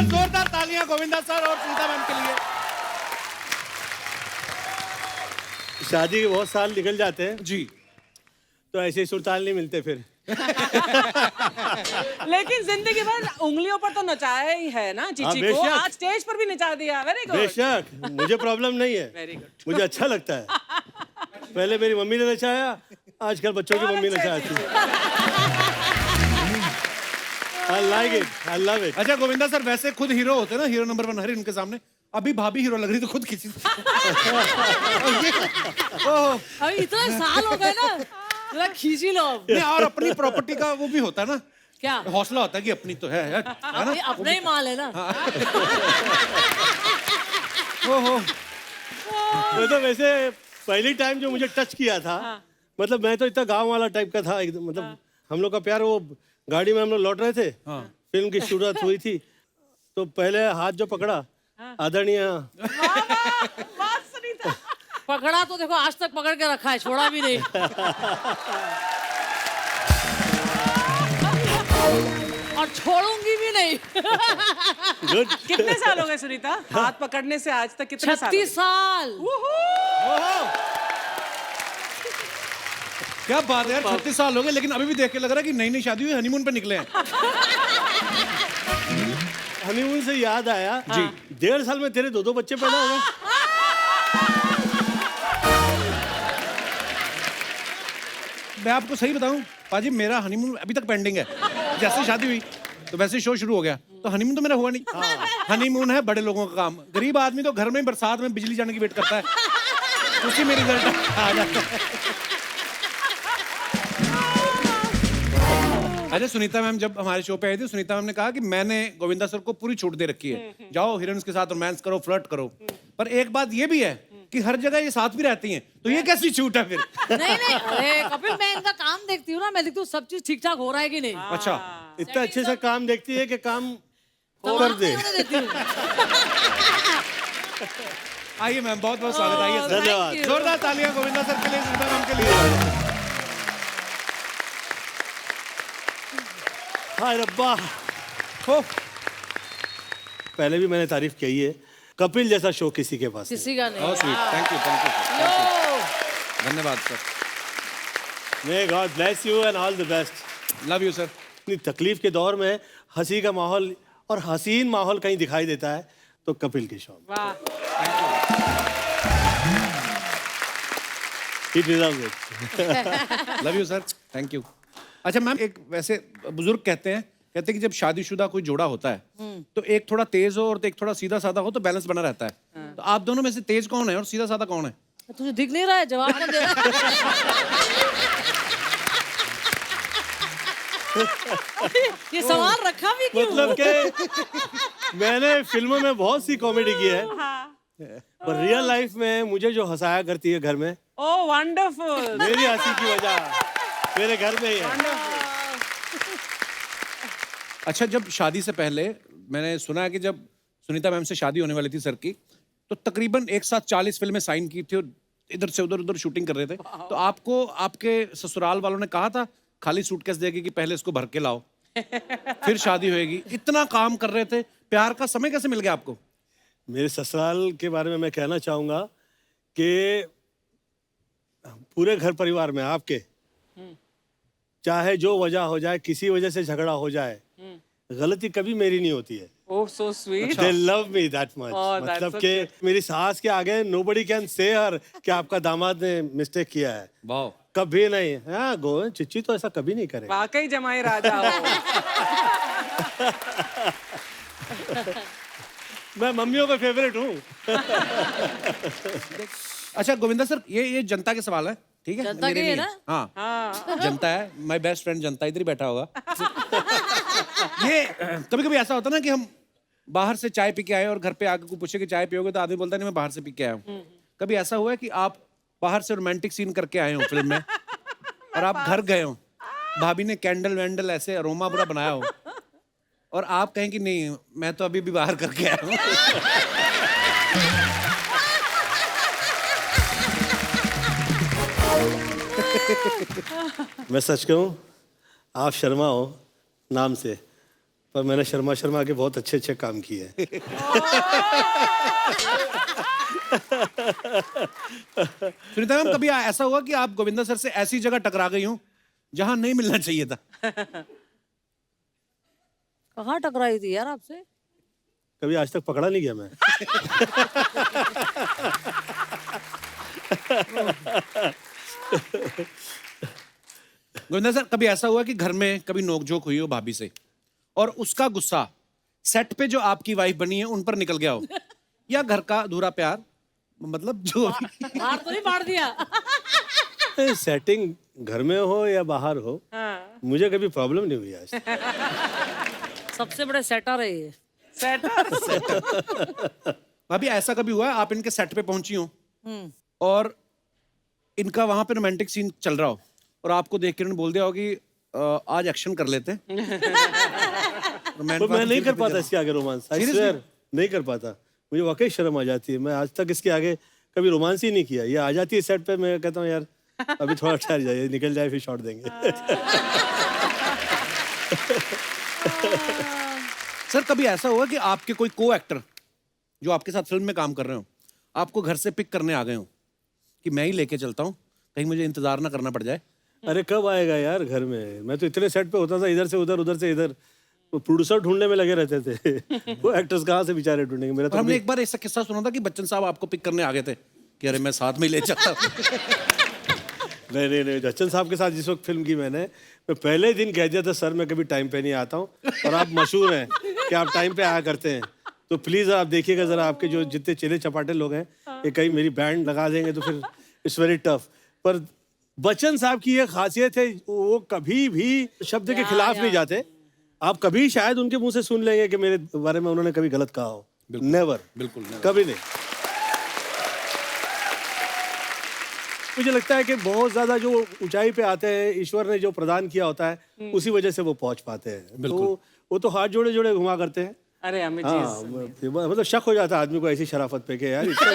बार जोरदार तालियां गोविंदा सर और सुनीता मैम के लिए। शादी के बहुत साल निकल जाते हैं जी, तो ऐसे सुरताल नहीं मिलते फिर। लेकिन जिंदगी भर उंगलियों पर तो नचाया ही है ना चीची को, बेशक। आज स्टेज पर भी नचा दिया। Very good. बेशक, मुझे प्रॉब्लम नहीं है। Very good. मुझे अच्छा लगता है। पहले मेरी मम्मी ने नचाया, आजकल बच्चों की मम्मी नचाती है। I like it, I love it. अच्छा गोविंदा सर, वैसे खुद हीरो होते हैं ना, हीरो नंबर 1 हर इनके सामने। अभी भाभी हीरो लग रही तो खुद किसी अभी इतने साल हो गए ना, जरा खींची लो अब। नहीं, और अपनी प्रॉपर्टी का वो भी होता है ना, क्या हौसला होता है कि अपनी तो है ना। अपना ही माल है ना। ओहो, मतलब वैसे पहली टाइम जो मुझे टच किया था, मतलब मैं तो इतना गांव वाला टाइप का था एकदम। मतलब हम लोग का प्यार, वो गाड़ी में हम लोग लौट रहे थे, फिल्म की शुरुआत हुई थी, तो पहले हाथ जो पकड़ा आदरणीय। पकड़ा तो देखो आज तक पकड़ के रखा है, छोड़ा भी नहीं। और छोड़ूंगी भी नहीं। गुड। कितने साल हो गए सुनीता हाथ पकड़ने से आज तक? कितने साल? 36 साल। क्या बात है यार, 36 साल हो गए, लेकिन अभी भी देख के लग रहा है कि नई नई शादी हुई, हनीमून पे निकले हैं। हनीमून से याद आया जी, 1.5 साल में तेरे 2 बच्चे पैदा हो गए। मैं आपको सही बताऊं पाजी, मेरा हनीमून अभी तक पेंडिंग है। जैसे शादी हुई तो वैसे शो शुरू हो गया, तो हनीमून तो मेरा हुआ नहीं। हनीमून है बड़े लोगों का काम, गरीब आदमी तो घर में बरसात में बिजली जाने की वेट करता है, उसी में रिजल्ट आ जाता है। अच्छा सुनीता मैम जब हमारे शो पे आई थी, सुनीता मैम ने कहा कि मैंने गोविंदा सर को पूरी छूट दे रखी है, जाओ हीरोइंस के साथ रोमांस करो, फ्लर्ट करो। पर एक बात ये भी है कि हर जगह ये साथ भी रहती हैं, तो ये कैसी छूट है फिर? नहीं नहीं, अरे कपिल, मैं इनका काम देखती हूँ ना, मैं देखती हूँ सब चीज ठीक ठाक हो रहा है कि नहीं। अच्छा, इतना अच्छे से काम देखती है कि काम कर दे। आइए मैम, बहुत बहुत स्वागत। आइए सर, धन्यवाद। जोरदार तालियां गोविंदा सर के लिए, सुनीता मैम के लिए। हाय रब्बा। हो, पहले भी मैंने तारीफ की है, कपिल जैसा शो किसी के पास नहीं। किसी का नहीं। बहुत स्वीट, थैंक यू लो। धन्यवाद sir. May God bless you and all the best. Love you sir. इतनी तकलीफ के दौर में हंसी का माहौल और हसीन माहौल कहीं दिखाई देता है तो कपिल के शो में। वाह। He deserves it. Love you sir, thank you. अच्छा मैम, एक वैसे बुजुर्ग कहते हैं कि जब शादीशुदा कोई जोड़ा होता है तो एक थोड़ा तेज हो और एक थोड़ा सीधा साधा हो तो बैलेंस बना रहता है। तो आप दोनों में से तेज कौन है और सीधा साधा कौन है? तुझे दिख नहीं रहा है, जवाब कौन दे रहा है? ये सवाल रखा भी क्यों? मतलब कि मैंने फिल्मों में बहुत सी कॉमेडी की है, पर रियल लाइफ में मुझे जो हंसाया करती है घर में, ओह वंडरफुल। मेरी हंसी की वजह मेरे घर में ही है। अच्छा, जब शादी से पहले मैंने सुना है कि जब सुनीता मैम से शादी होने वाली थी सर की, तो तकरीबन एक साथ 40 फिल्में साइन की थी और इधर से उधर शूटिंग कर रहे थे। तो आपको आपके ससुराल वालों ने कहा था खाली सूटकेस देगी कि पहले इसको भर के लाओ फिर शादी होएगी? इतना काम कर रहे थे, प्यार का समय कैसे मिल गया आपको? मेरे ससुराल के बारे में मैं कहना चाहूंगा कि पूरे घर परिवार में आपके चाहे जो वजह हो जाए, किसी वजह से झगड़ा हो जाए, गलती कभी मेरी नहीं होती है। Oh so sweet. They love me that much. Oh, that's मतलब so कि मेरी सास के आगे nobody can say her कि आपका दामाद ने मिस्टेक किया है, वाह, कभी नहीं। हाँ गो चिच्ची तो ऐसा कभी नहीं करेगा। वाकई जमाई राजा हो। मैं मम्मियों का फेवरेट हूँ। अच्छा गोविंदा सर, ये जनता के सवाल है, ठीक है? जनता मेरे के है नहीं ना? हाँ, हाँ। जनता है, माय बेस्ट फ्रेंड जनता इधर ही बैठा होगा। ये कभी कभी ऐसा होता है ना कि हम बाहर से चाय पी के आए और घर पे आके कोई पूछे कि चाय पियोगे, तो आदमी बोलता है नहीं मैं बाहर से पी के आया हूँ। कभी ऐसा हुआ है कि आप बाहर से रोमांटिक सीन करके आए हो फिल्म में और आप घर गए हो, भाभी ने कैंडल वैंडल ऐसे अरोमा पूरा बनाया हो और आप कहें कि नहीं मैं तो अभी भी बाहर करके आया हूँ? मैं सच कहूँ, आप शर्मा हो नाम से, पर मैंने शर्मा शर्मा के बहुत अच्छे अच्छे काम किए हैं। सुनीता मैम, कभी ऐसा हुआ कि आप गोविंदा सर से ऐसी जगह टकरा गई हूँ जहां नहीं मिलना चाहिए था? कहाँ टकराई थी यार आपसे? कभी आज तक पकड़ा नहीं गया मैं। गोविंदा सर, कभी ऐसा हुआ कि घर में कभी नोकझोंक हुई हो भाभी से और उसका गुस्सा सेट पे जो आपकी वाइफ बनी है उन पर निकल गया हो, या घर का अधूरा प्यार, मतलब जो बाहर तो नहीं बांट दिया? सेटिंग घर में हो या बाहर हो, मुझे कभी प्रॉब्लम नहीं हुई आज। सबसे बड़े सेटर है ये। भाभी ऐसा कभी हुआ है आप इनके सेट पे पहुंची हो और इनका वहां पे रोमांटिक सीन चल रहा हो और आपको देख के उन्होंने बोल दिया हो कि आज एक्शन कर लेते हैं? तो मैं नहीं कर पाता इसके आगे रोमांस, आई स्वेयर नहीं कर पाता, मुझे वाकई शर्म आ जाती है। मैं आज तक इसके आगे कभी रोमांस ही नहीं किया। ये आ जाती है सेट पे, मैं कहता हूँ यार अभी थोड़ा ठहर जाइए, निकल जाए फिर शॉट देंगे। सर, कभी ऐसा हुआ कि आपके कोई को एक्टर जो आपके साथ फिल्म में काम कर रहे हो आपको घर से पिक करने आ गए हो कि मैं ही लेके चलता हूँ, कहीं मुझे इंतजार ना करना पड़ जाए? अरे कब आएगा यार घर में, मैं तो इतने सेट पे होता था, इधर से उधर उधर से इधर, वो प्रोड्यूसर ढूंढने में लगे रहते थे। वो एक्टर्स कहाँ से बेचारे ढूंढेंगे। मेरा और तो हमने एक बार ऐसा किस्सा सुना था कि बच्चन साहब आपको पिक करने आ गए थे कि अरे मैं साथ में ही ले चलता हूँ। नहीं, बच्चन साहब के साथ जिस वक्त फिल्म की मैं पहले दिन कह दिया था सर मैं कभी टाइम पे नहीं आता हूँ, और आप मशहूर हैं कि आप टाइम पे आया करते हैं, तो प्लीज आप देखिएगा जरा, आपके जो जितने चेले चपाटे लोग हैं ये कहीं मेरी बैंड लगा देंगे तो फिर इट्स वेरी टफ। पर बच्चन साहब की ये खासियत है, वो कभी भी शब्द के खिलाफ नहीं जाते। आप कभी शायद उनके मुंह से सुन लेंगे कि मेरे बारे में उन्होंने कभी गलत कहा हो। नेवर, बिल्कुल कभी नहीं। मुझे लगता है कि बहुत ज्यादा जो ऊंचाई पे आते हैं, ईश्वर ने जो प्रदान किया होता है उसी वजह से वो पहुंच पाते हैं। तो वो तो हाथ जोड़े जोड़े घुमा करते हैं। अरे अमित हाँ, मतलब शक हो जाता है आदमी को ऐसी शराफत पे कि यार इसका